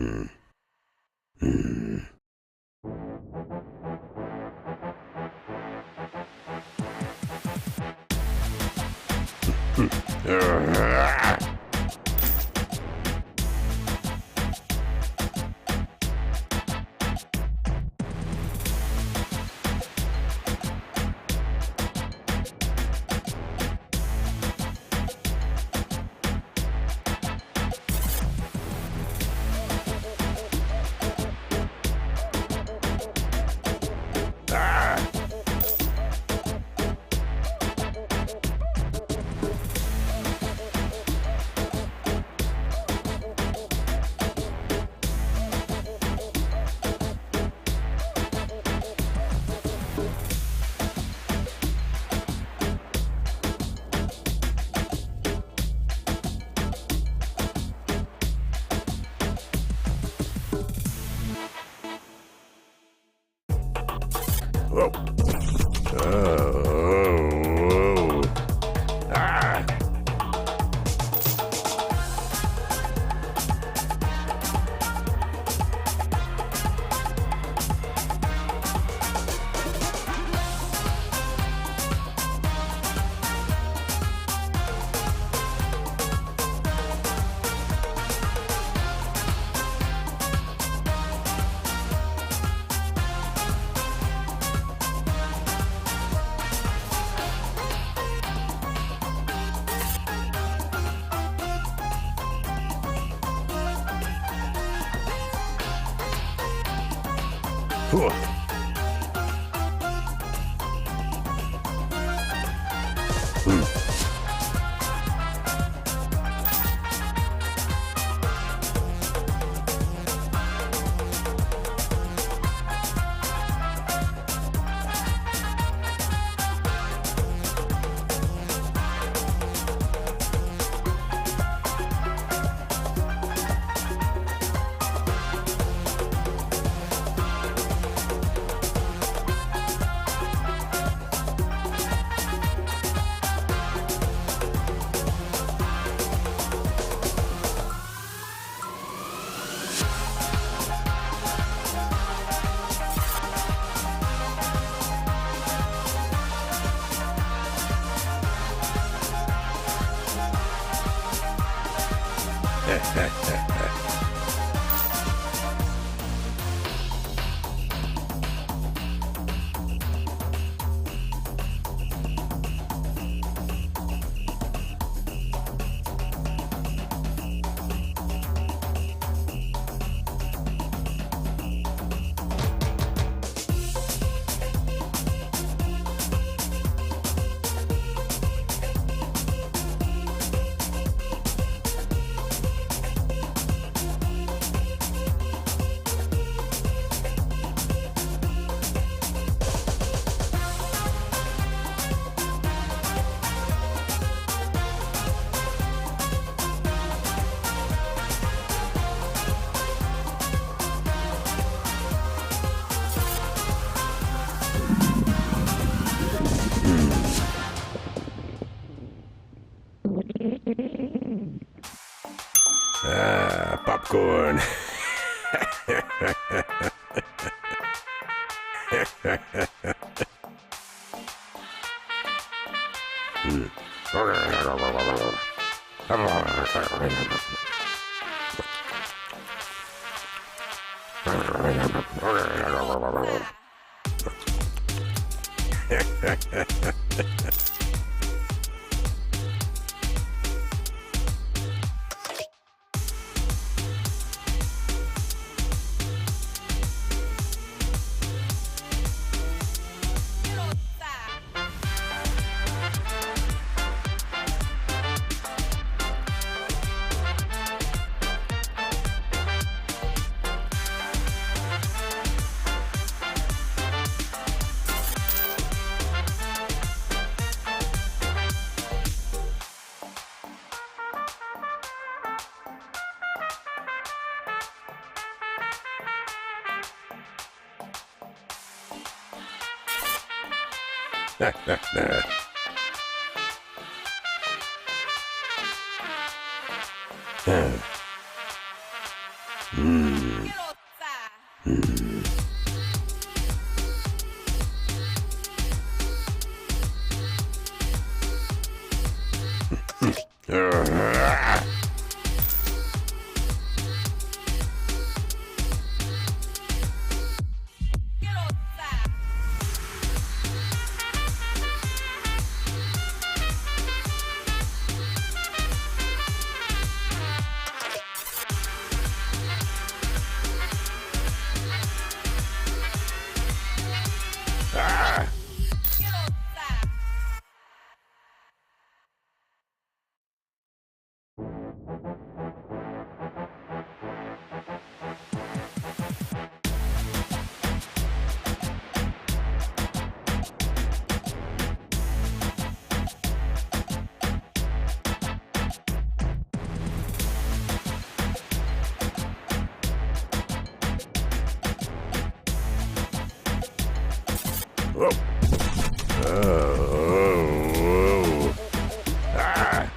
Whoa. Oh. Ah. Whew. Popcorn. Hmm. Hmm. Ah! Oh. Oh. Ah.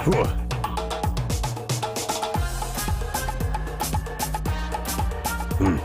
Whew. Hmm.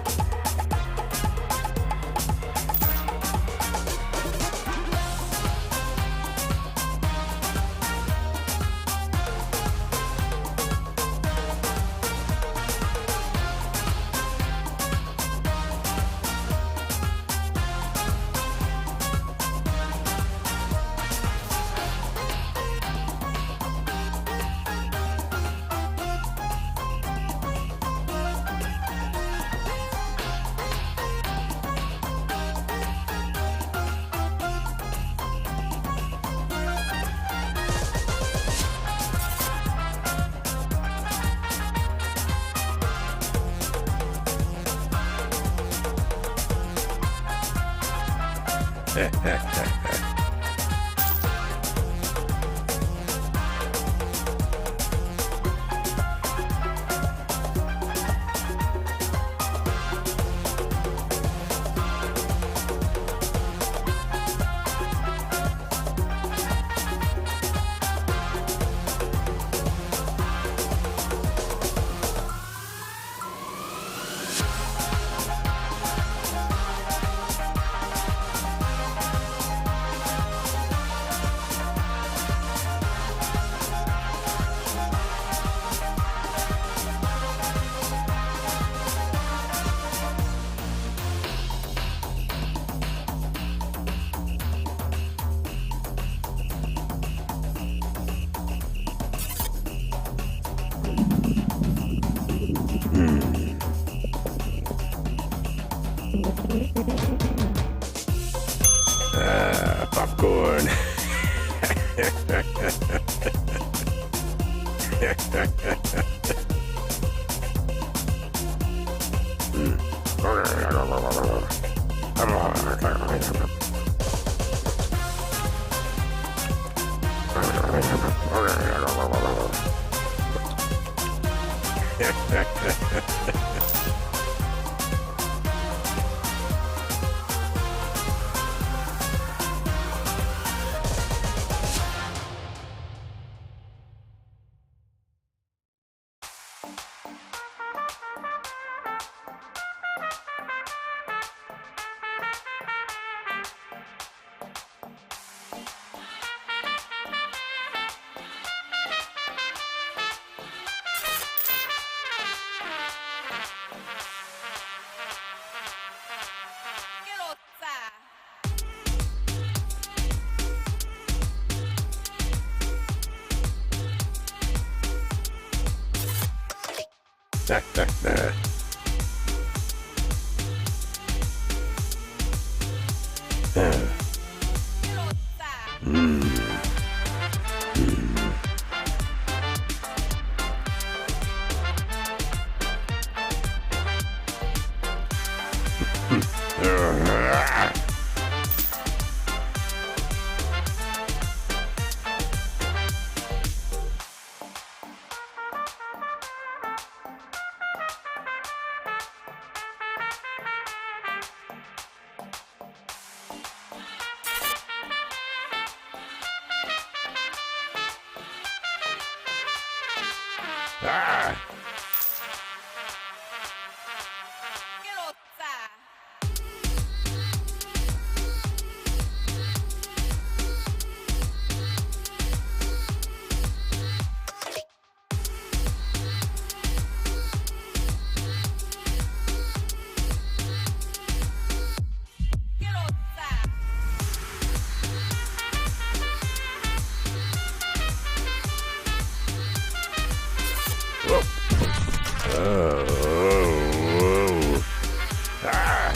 Popcorn. Ah! Whoa. Oh. Ah.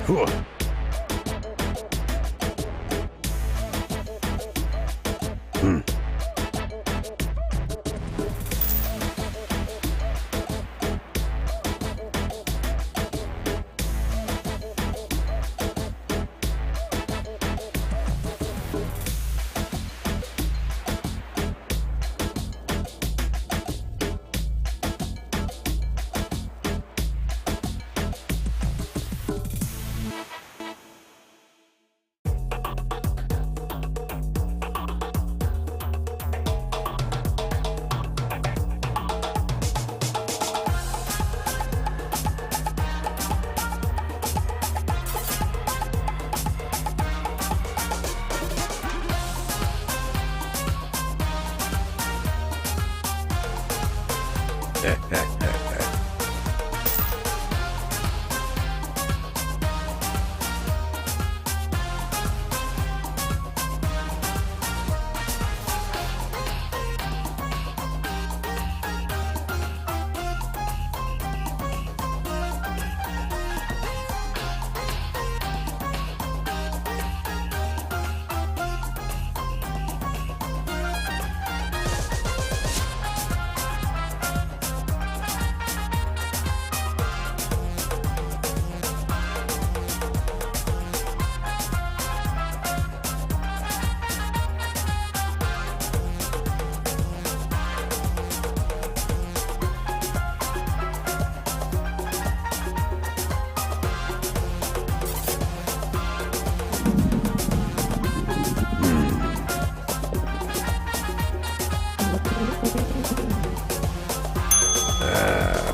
Whew.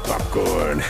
Popcorn.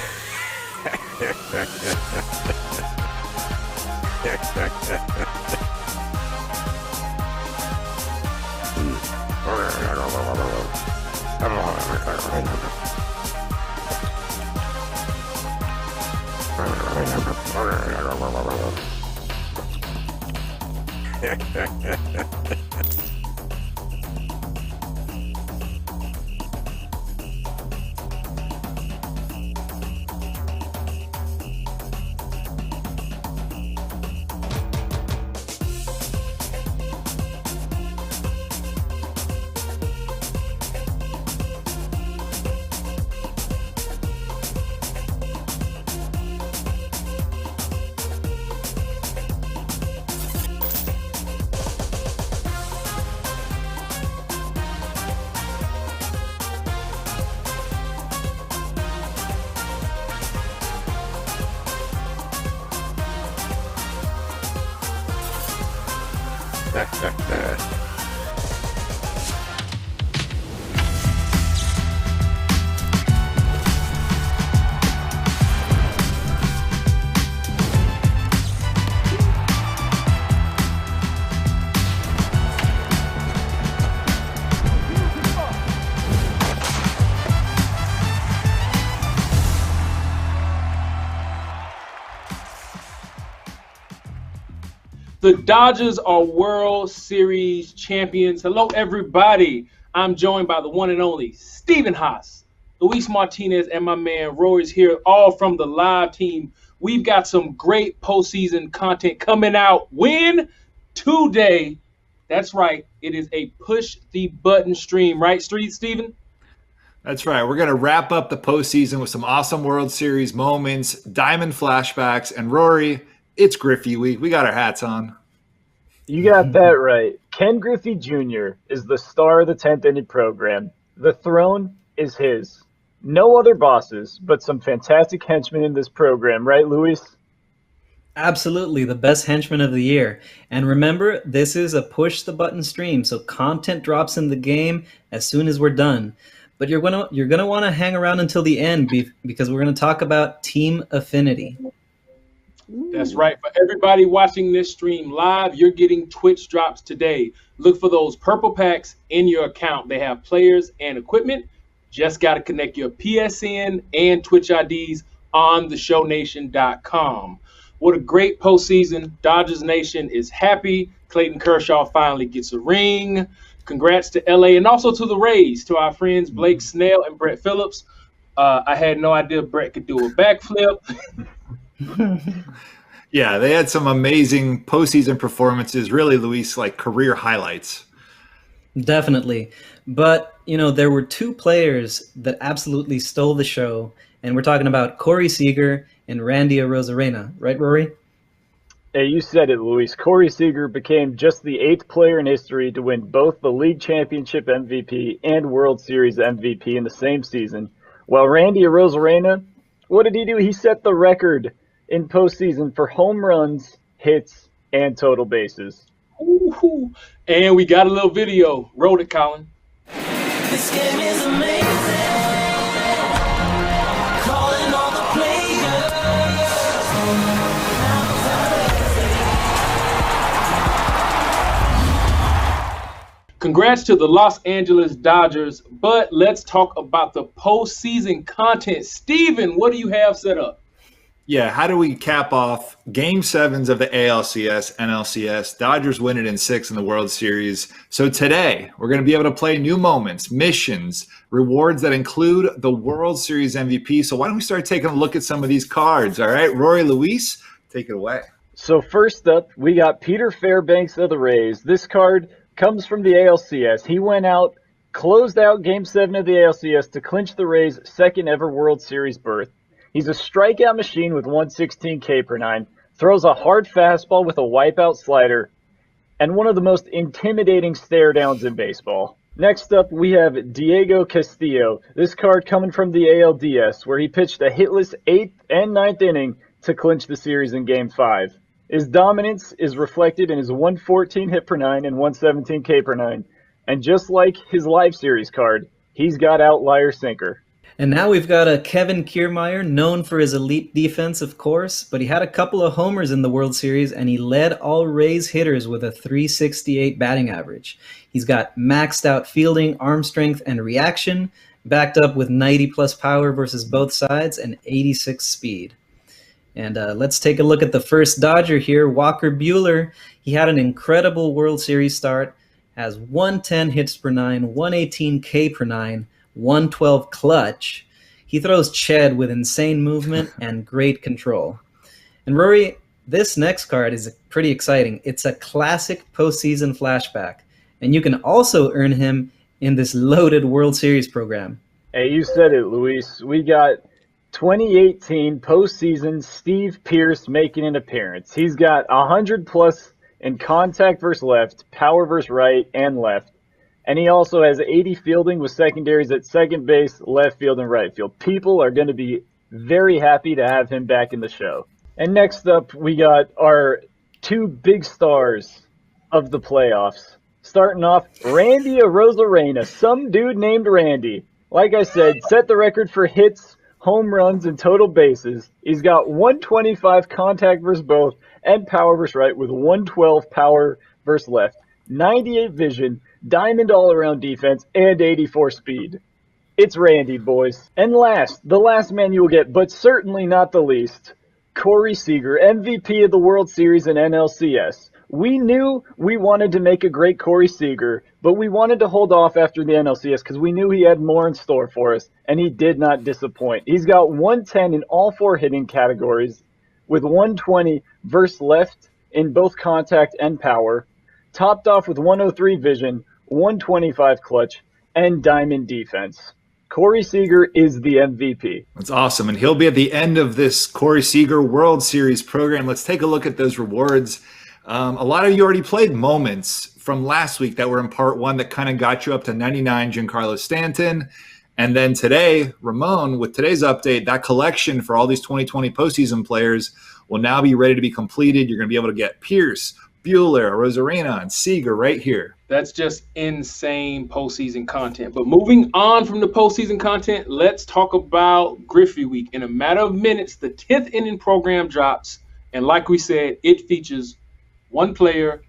The Dodgers are World Series champions. Hello, everybody. I'm joined by the one and only Stephen Haas, Luis Martinez, and my man Rory's here, all from the live team. We've got some great postseason content coming out. When? Today. That's right. It is a push the button stream, right, Stephen? That's right. We're going to wrap up the postseason with some awesome World Series moments, diamond flashbacks, and Rory, it's Griffey week. We got our hats on. You got that right. Ken Griffey Jr. is the star of the 10th inning program. The throne is his. No other bosses, but some fantastic henchmen in this program, right, Luis? Absolutely, the best henchman of the year. And remember, this is a push-the-button stream, so content drops in the game as soon as we're done. But you're gonna want to hang around until the end because we're going to talk about team affinity. That's right. For everybody watching this stream live, you're getting Twitch drops today. Look for those purple packs in your account. They have players and equipment. Just got to connect your PSN and Twitch IDs on theshownation.com. What a great postseason. Dodgers Nation is happy. Clayton Kershaw finally gets a ring. Congrats to LA and also to the Rays, to our friends Blake Snell and Brett Phillips. I had no idea Brett could do a backflip. Yeah, they had some amazing postseason performances, really, Luis, like career highlights. Definitely. But, there were two players that absolutely stole the show, and we're talking about Corey Seager and Randy Arozarena. Right, Rory? Hey, you said it, Luis. Corey Seager became just the 8th player in history to win both the League Championship MVP and World Series MVP in the same season. While Randy Arozarena, what did he do? He set the record in postseason for home runs, hits, and total bases. Ooh, and we got a little video. Roll it, Colin. This game is amazing. Calling all the players. Congrats to the Los Angeles Dodgers, but let's talk about the postseason content. Steven, what do you have set up? Yeah, how do we cap off Game 7s of the ALCS, NLCS? Dodgers win it in 6 in the World Series. So today, we're going to be able to play new moments, missions, rewards that include the World Series MVP. So why don't we start taking a look at some of these cards? All right, Rory, Luis, take it away. So first up, we got Peter Fairbanks of the Rays. This card comes from the ALCS. He went out, closed out Game 7 of the ALCS to clinch the Rays' second ever World Series berth. He's a strikeout machine with 116 K/9, throws a hard fastball with a wipeout slider, and one of the most intimidating stare downs in baseball. Next up, we have Diego Castillo. This card coming from the ALDS, where he pitched a hitless 8th and 9th inning to clinch the series in Game 5. His dominance is reflected in his 114 hit/9 and 117 K/9. And just like his live series card, he's got outlier sinker. And now we've got a Kevin Kiermaier, known for his elite defense, of course, but he had a couple of homers in the World Series, and he led all Rays hitters with a .368 batting average. He's got maxed out fielding, arm strength, and reaction, backed up with 90-plus power versus both sides and 86 speed. And let's take a look at the first Dodger here, Walker Buehler. He had an incredible World Series start, has 110 hits/9, 118 K/9, 112 clutch. He throws Ched with insane movement and great control. And Rory, this next card is pretty exciting. It's a classic postseason flashback, and you can also earn him in this loaded World Series program. Hey, you said it, Luis. We got 2018 postseason Steve Pearce making an appearance. He's got 100+ in contact versus left, power versus right and left. And he also has 80 fielding with secondaries at second base, left field, and right field. People are going to be very happy to have him back in the show. And next up, we got our two big stars of the playoffs. Starting off, Randy Arozarena, some dude named Randy. Like I said, set the record for hits, home runs, and total bases. He's got 125 contact versus both and power versus right with 112 power versus left, 98 vision, diamond all-around defense, and 84 speed. It's Randy, boys. And last, the last man you will get, but certainly not the least, Corey Seager, MVP of the World Series and NLCS. We knew we wanted to make a great Corey Seager, but we wanted to hold off after the NLCS because we knew he had more in store for us, and he did not disappoint. He's got 110 in all 4 hitting categories, with 120 versus left in both contact and power, topped off with 103 vision, 125 clutch, and diamond defense. Corey Seager is the MVP. That's awesome. And he'll be at the end of this Corey Seager World Series program. Let's take a look at those rewards. A lot of you already played moments from last week that were in part 1 that kind of got you up to 99 Giancarlo Stanton. And then today, Ramon, with today's update, that collection for all these 2020 postseason players will now be ready to be completed. You're going to be able to get Pierce, Buehler, Rosarena, and Seager right here. That's just insane postseason content. But moving on from the postseason content, let's talk about Griffey Week. In a matter of minutes, the 10th inning program drops. And like we said, it features one player,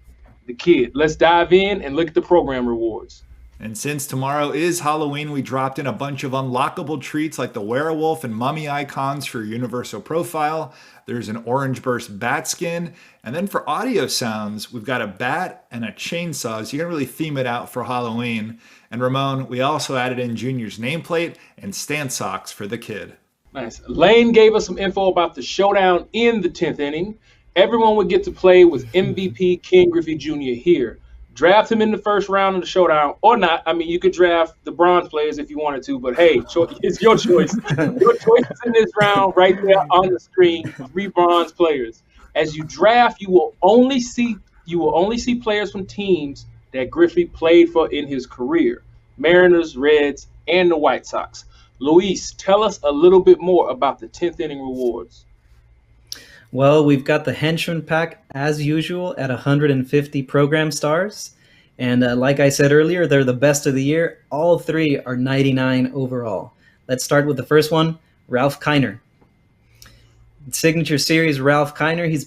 the kid. Let's dive in and look at the program rewards. And since tomorrow is Halloween, we dropped in a bunch of unlockable treats like the werewolf and mummy icons for Universal Profile. There's an orange burst bat skin. And then for audio sounds, we've got a bat and a chainsaw. So you can really theme it out for Halloween. And Ramon, we also added in Junior's nameplate and stand socks for the kid. Nice. Lane gave us some info about the showdown in the 10th inning. Everyone would get to play with MVP Ken Griffey Jr. here. Draft him in the first round of the showdown or not. I mean, you could draft the bronze players if you wanted to, but hey, it's your choice. Your choice is in this round right there on the screen, 3 bronze players. As you draft, you will only see players from teams that Griffey played for in his career. Mariners, Reds, and the White Sox. Luis, tell us a little bit more about the 10th inning rewards. Well, we've got the Henchman Pack, as usual, at 150 program stars. And like I said earlier, they're the best of the year. All 3 are 99 overall. Let's start with the first one, Ralph Kiner. Signature Series Ralph Kiner. He's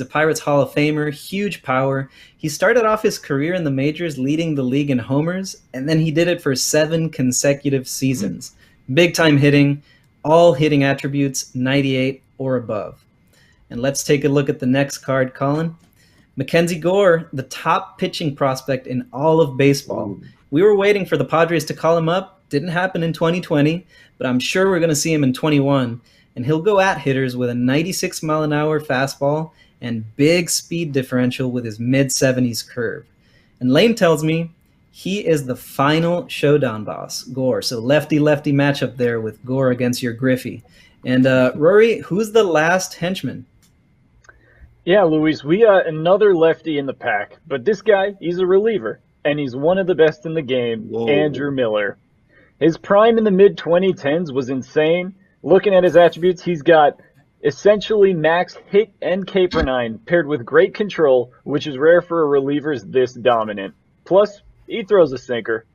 a Pirates Hall of Famer, huge power. He started off his career in the majors leading the league in homers, and then he did it for 7 consecutive seasons. Big-time hitting, all hitting attributes, 98 or above. And let's take a look at the next card, Colin. Mackenzie Gore, the top pitching prospect in all of baseball. We were waiting for the Padres to call him up. Didn't happen in 2020, but I'm sure we're going to see him in 21. And he'll go at hitters with a 96-mile-an-hour fastball and big speed differential with his mid-70s curve. And Lane tells me he is the final showdown boss, Gore. So lefty-lefty matchup there with Gore against your Griffey. And Rory, who's the last henchman? Yeah, Luis, we got another lefty in the pack, but this guy, he's a reliever, and he's one of the best in the game, Whoa. Andrew Miller. His prime in the mid-2010s was insane. Looking at his attributes, he's got essentially max hit and K/9 paired with great control, which is rare for a reliever this dominant. Plus, he throws a sinker.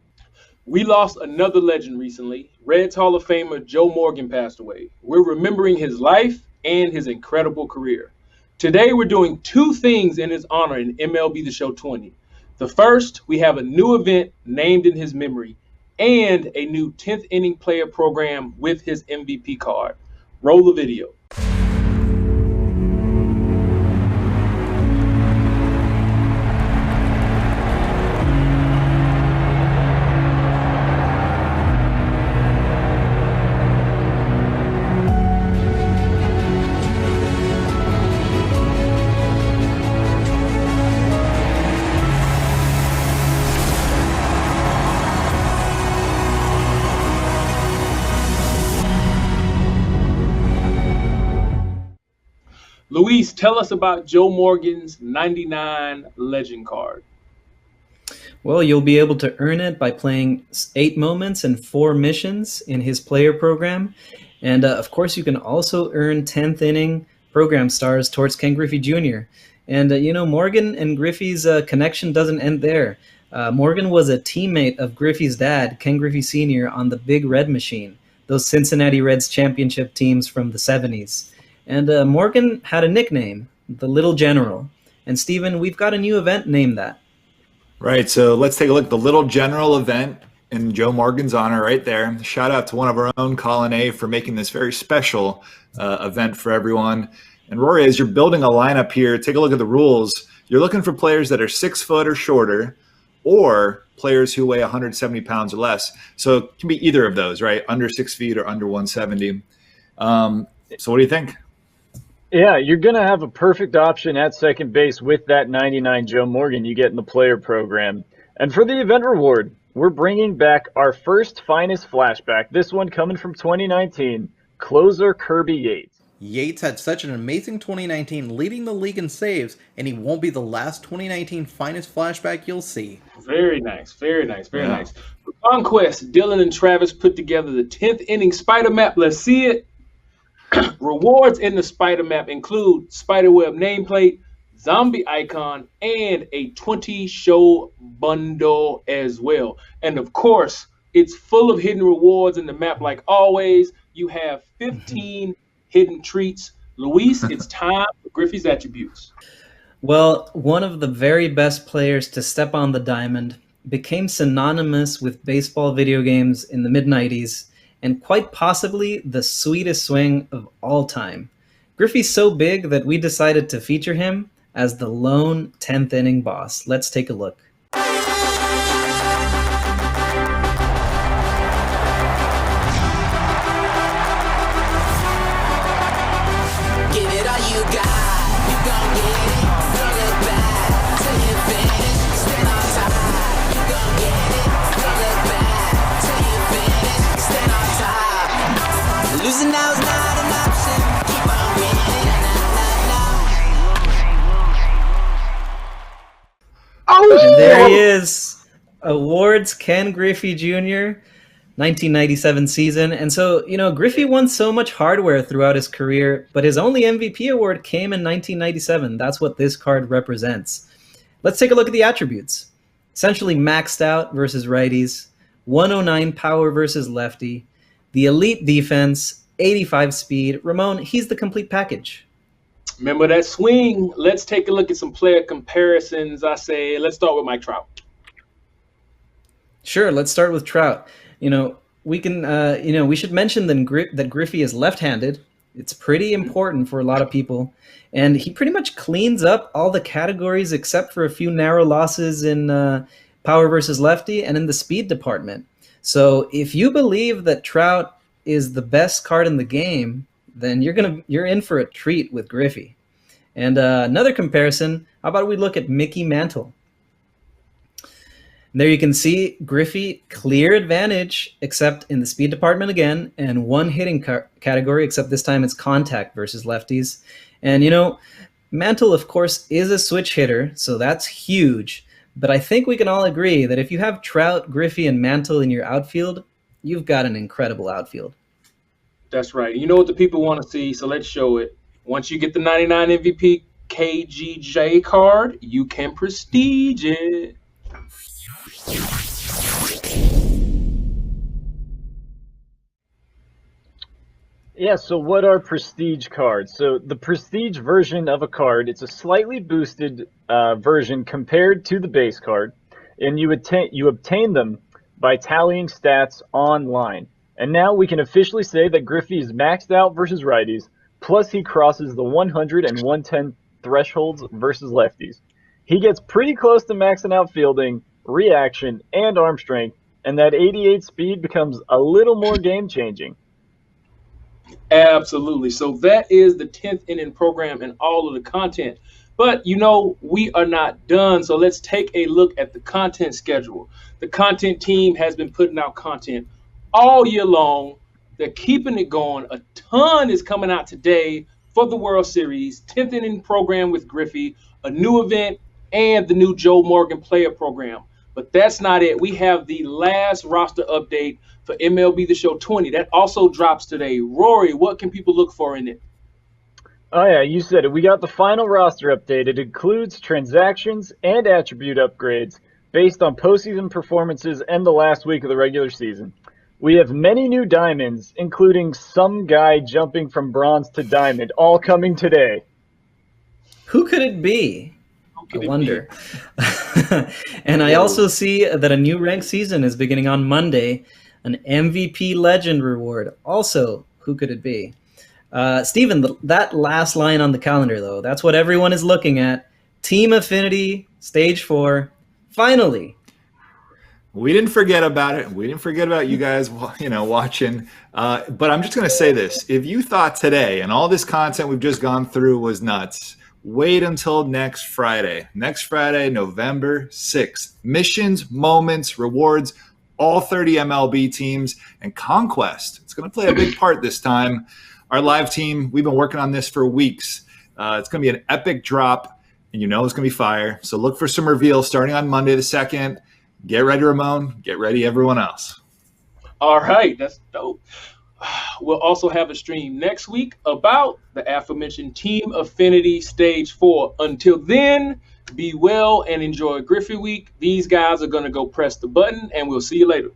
We lost another legend recently. Reds Hall of Famer Joe Morgan passed away. We're remembering his life and his incredible career. Today, we're doing 2 things in his honor in MLB The Show 20. The first, we have a new event named in his memory and a new 10th inning player program with his MVP card. Roll the video. Luis, tell us about Joe Morgan's 99 Legend card. Well, you'll be able to earn it by playing 8 moments and 4 missions in his player program. And of course, you can also earn 10th inning program stars towards Ken Griffey Jr. And, Morgan and Griffey's connection doesn't end there. Morgan was a teammate of Griffey's dad, Ken Griffey Sr., on the Big Red Machine, those Cincinnati Reds championship teams from the 70s. And Morgan had a nickname, the Little General. And Steven, we've got a new event named that. Right, so let's take a look at the Little General event in Joe Morgan's honor right there. Shout out to one of our own, Colin A., for making this very special event for everyone. And Rory, as you're building a lineup here, take a look at the rules. You're looking for players that are 6 foot or shorter, or players who weigh 170 pounds or less. So it can be either of those, right? Under 6 feet or under 170. So what do you think? Yeah, you're going to have a perfect option at second base with that 99 Joe Morgan you get in the player program. And for the event reward, we're bringing back our first finest flashback. This one coming from 2019, closer Kirby Yates. Yates had such an amazing 2019, leading the league in saves, and he won't be the last 2019 finest flashback you'll see. Very nice, very nice, very nice. For Conquest, Dylan and Travis put together the 10th inning spider map. Let's see it. Rewards in the spider map include spiderweb nameplate, zombie icon, and a 20 show bundle as well. And of course, it's full of hidden rewards in the map like always. You have 15 hidden treats. Luis, it's time for Griffey's attributes. Well, one of the very best players to step on the diamond, became synonymous with baseball video games in the mid-90s, and quite possibly the sweetest swing of all time. Griffey's so big that we decided to feature him as the lone 10th inning boss. Let's take a look. Give it all you got. You gon' get it. Throw it back till you finish. Stand on top. You gon' get it. Throw it back till you finish. Stand on top. Losing now is not an option. Keep on winning. And there he is. Awards, Ken Griffey Jr., 1997 season. And so, Griffey won so much hardware throughout his career, but his only MVP award came in 1997. That's what this card represents. Let's take a look at the attributes. Essentially maxed out versus righties, 109 power versus lefty, the elite defense, 85 speed. Ramon, he's the complete package. Remember that swing? Let's take a look at some player comparisons. I say, let's start with Mike Trout. Sure, let's start with Trout. We can, we should mention that Griffey is left-handed. It's pretty important for a lot of people. And he pretty much cleans up all the categories except for a few narrow losses in power versus lefty and in the speed department. So if you believe that Trout is the best card in the game, then you're in for a treat with Griffey. And another comparison, how about we look at Mickey Mantle? There you can see Griffey, clear advantage, except in the speed department again, and one hitting category, except this time it's contact versus lefties. And, Mantle, of course, is a switch hitter, so that's huge. But I think we can all agree that if you have Trout, Griffey, and Mantle in your outfield, you've got an incredible outfield. That's right. You know what the people want to see, so let's show it. Once you get the 99 MVP KGJ card, you can prestige it. Yeah, so what are prestige cards? So the prestige version of a card, it's a slightly boosted version compared to the base card, and you obtain them by tallying stats online. And now we can officially say that Griffey is maxed out versus righties, plus he crosses the 100 and 110 thresholds versus lefties. He gets pretty close to maxing out fielding, reaction, and arm strength, and that 88 speed becomes a little more game-changing. Absolutely. So that is the 10th inning program and all of the content. But, we are not done. So let's take a look at the content schedule. The content team has been putting out content all year long. They're keeping it going. A ton is coming out today for the World Series, 10th inning program with Griffey, a new event, and the new Joe Morgan player program. But that's not it. We have the last roster update for MLB The Show 20. That also drops today. Rory, what can people look for in it? Oh, yeah, you said it. We got the final roster update. It includes transactions and attribute upgrades based on postseason performances and the last week of the regular season. We have many new diamonds, including some guy jumping from bronze to diamond, all coming today. Who could it be? I wonder. And I also see that a new ranked season is beginning on Monday. An MVP legend reward. Also, who could it be? Steven, that last line on the calendar, though, that's what everyone is looking at. Team Affinity Stage 4. Finally. We didn't forget about it. We didn't forget about you guys, watching. But I'm just going to say this. If you thought today and all this content we've just gone through was nuts, wait until next Friday. Next Friday, November 6th. Missions, moments, rewards, all 30 MLB teams, and Conquest. It's going to play a big part this time. Our live team, we've been working on this for weeks. It's going to be an epic drop, and it's going to be fire. So look for some reveals starting on Monday the 2nd. Get ready, Ramon. Get ready, everyone else. All right, that's dope. We'll also have a stream next week about the aforementioned Team Affinity Stage 4. Until then, be well and enjoy Griffey Week. These guys are going to go press the button, and we'll see you later.